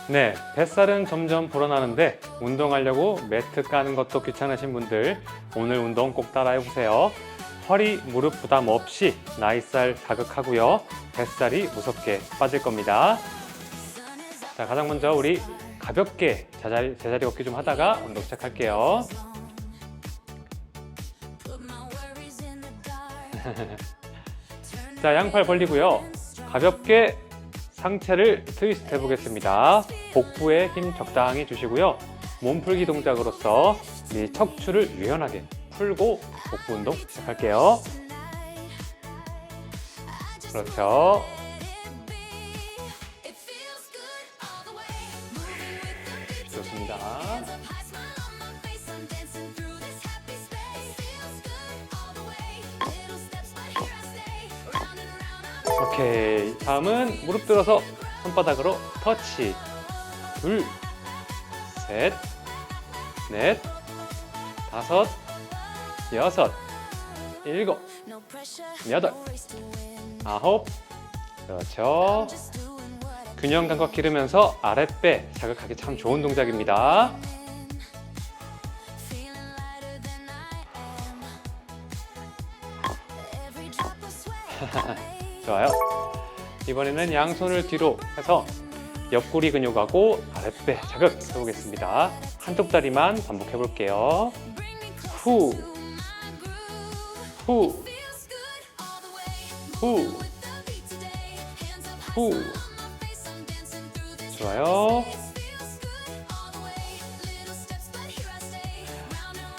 네, 뱃살은 점점 불어나는데 운동하려고 매트 까는 것도 귀찮으신 분들 오늘 운동 꼭 따라해보세요. 허리, 무릎 부담 없이 나이살 자극하고요. 뱃살이 무섭게 빠질 겁니다. 자, 가장 먼저 우리 가볍게 제자리 걷기 좀 하다가 운동 시작할게요. 자, 양팔 벌리고요. 가볍게 상체를 트위스트 해보겠습니다. 복부에 힘 적당히 주시고요. 몸풀기 동작으로서 이 척추를 유연하게 풀고 복부 운동 시작할게요. 그렇죠. 좋습니다. 오케이. 다음은 무릎 들어서 손바닥으로 터치. 둘, 셋, 넷, 다섯, 여섯, 일곱, 여덟, 아홉. 그렇죠. 균형 감각 기르면서 아랫배 자극하기 참 좋은 동작입니다. 좋아요. 이번에는 양손을 뒤로 해서 옆구리 근육하고 아랫배 자극 해보겠습니다. 한쪽 다리만 반복해 볼게요. 후, 후, 후, 후. 좋아요.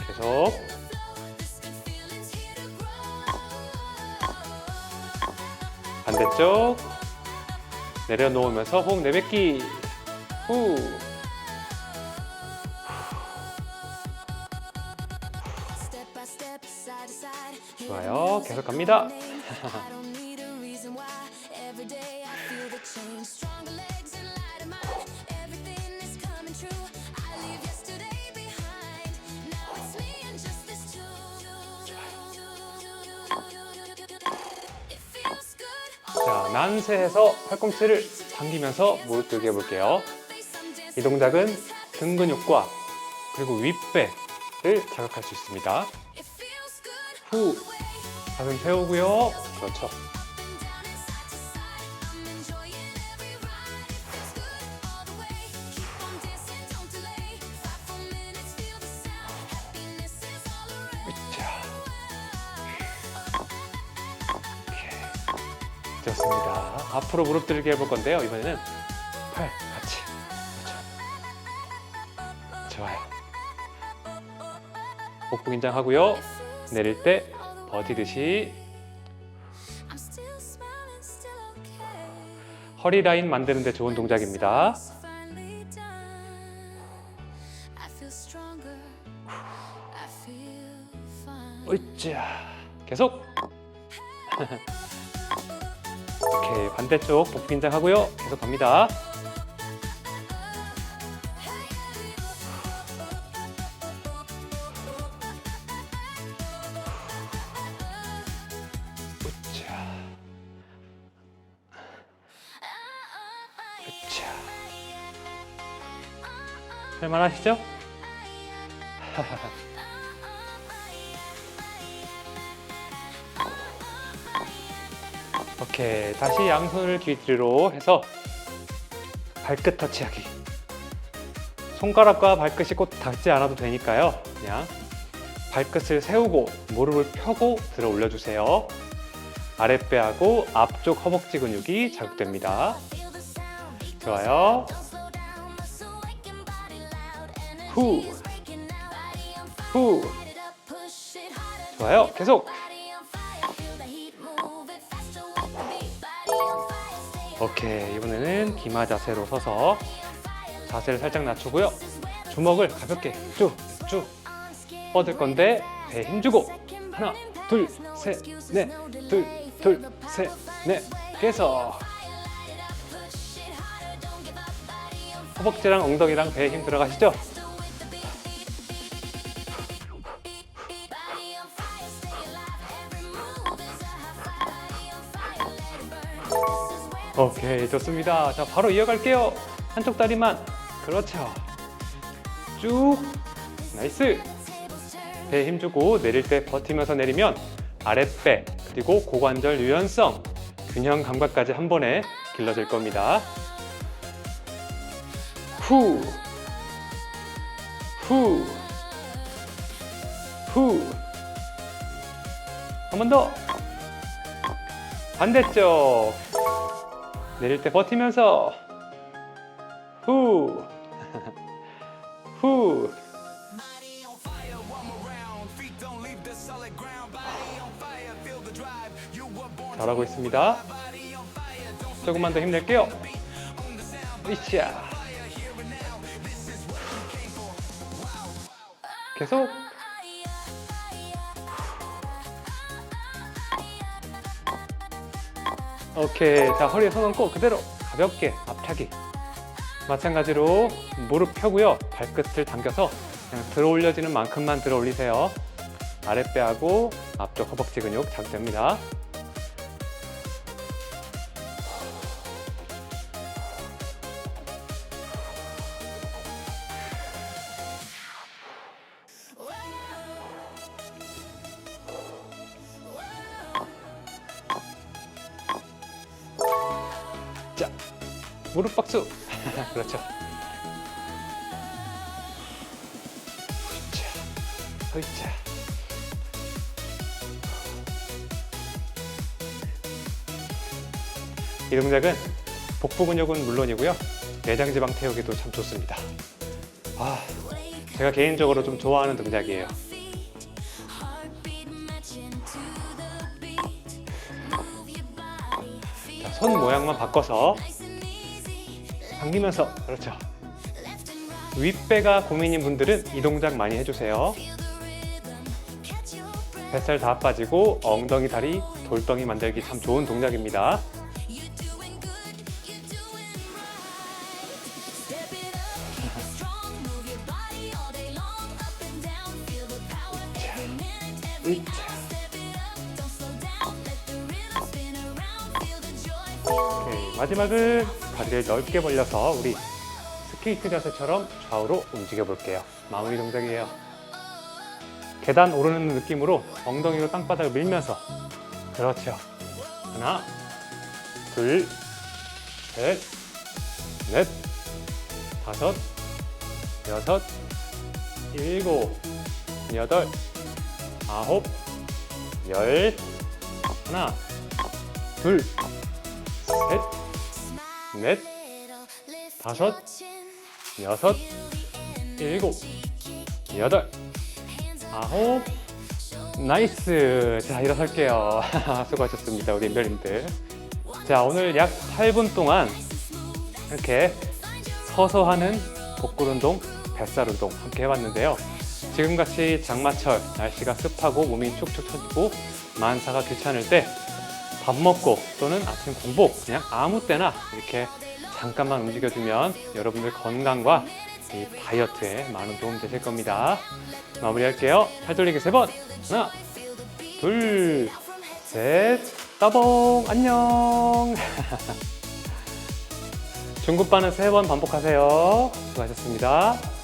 계속. 반대쪽 내려놓으면서 호흡 내뱉기. 후. 좋아요. 계속 갑니다. 자, 난세해서 팔꿈치를 당기면서 무릎 들기 해볼게요. 이 동작은 등 근육과 그리고 윗배를 자극할 수 있습니다. 후, 가슴 세우고요. 그렇죠. 좋습니다. 앞으로 무릎 들기 해볼 건데요. 이번에는 팔 같이. 그렇죠. 좋아요. 복부 긴장하고요. 내릴 때 버티듯이. 허리 라인 만드는 데 좋은 동작입니다. 으쌰. 계속. 오케이, 반대쪽 복부 긴장하고요. 계속 갑니다. 할만하시죠? 오케이, 다시 양손을 귀 뒤로 해서 발끝 터치하기. 손가락과 발끝이 꼭 닿지 않아도 되니까요. 그냥 발끝을 세우고 무릎을 펴고 들어 올려주세요. 아랫배하고 앞쪽 허벅지 근육이 자극됩니다. 좋아요. 후, 후. 좋아요. 계속. 오케이, 이번에는 기마 자세로 서서 자세를 살짝 낮추고요. 주먹을 가볍게 쭉쭉 뻗을 건데 배에 힘주고 하나, 둘, 셋, 넷, 둘, 셋, 넷. 계속. 허벅지랑 엉덩이랑 배에 힘 들어가시죠? 오케이, 좋습니다. 자, 바로 이어갈게요. 한쪽 다리만. 그렇죠. 쭉. 나이스. 배에 힘주고 내릴 때 버티면서 내리면 아랫배 그리고 고관절 유연성, 균형 감각까지 한 번에 길러질 겁니다. 후. 후. 후. 한 번 더. 반대쪽. 내릴 때 버티면서. 후. 후. 잘하고 있습니다. 조금만 더 힘낼게요. 으쌰. 계속. 오케이. 자, 허리에 손 얹고 그대로 가볍게 앞차기. 마찬가지로 무릎 펴고요. 발끝을 당겨서 그냥 들어 올려지는 만큼만 들어 올리세요. 아랫배하고 앞쪽 허벅지 근육 자극됩니다. 자, 무릎 박수. 그렇죠. 으쌰. 이 동작은 복부 근육은 물론이고요. 내장 지방 태우기도 참 좋습니다. 제가 개인적으로 좀 좋아하는 동작이에요. 자, 손 모양만 바꿔서 당기면서. 그렇죠. 윗배가 고민인 분들은 이 동작 많이 해주세요. 뱃살 다 빠지고 엉덩이 다리 돌덩이 만들기 참 좋은 동작입니다. 오케이, 마지막은 다리를 넓게 벌려서 우리 스케이트 자세처럼 좌우로 움직여 볼게요. 마무리 동작이에요. 계단 오르는 느낌으로 엉덩이로 땅바닥을 밀면서. 그렇죠. 하나, 둘, 셋, 넷, 다섯, 여섯, 일곱, 여덟, 아홉, 열. 하나, 둘, 셋, 넷, 다섯, 여섯, 일곱, 여덟, 아홉. 나이스. 자, 일어설게요. 수고하셨습니다, 우리 인별님들. 자, 오늘 약 8분 동안 이렇게 서서 하는 복근 운동, 뱃살 운동 함께 해봤는데요. 지금같이 장마철, 날씨가 습하고 몸이 축축 처지고 만사가 귀찮을 때 밥 먹고 또는 아침 공복 그냥 아무 때나 이렇게 잠깐만 움직여주면 여러분들 건강과 이 다이어트에 많은 도움 되실 겁니다. 마무리할게요. 팔 돌리기 3번. 하나, 둘, 셋, 따봉. 안녕. 중급반은 3번 반복하세요. 수고하셨습니다.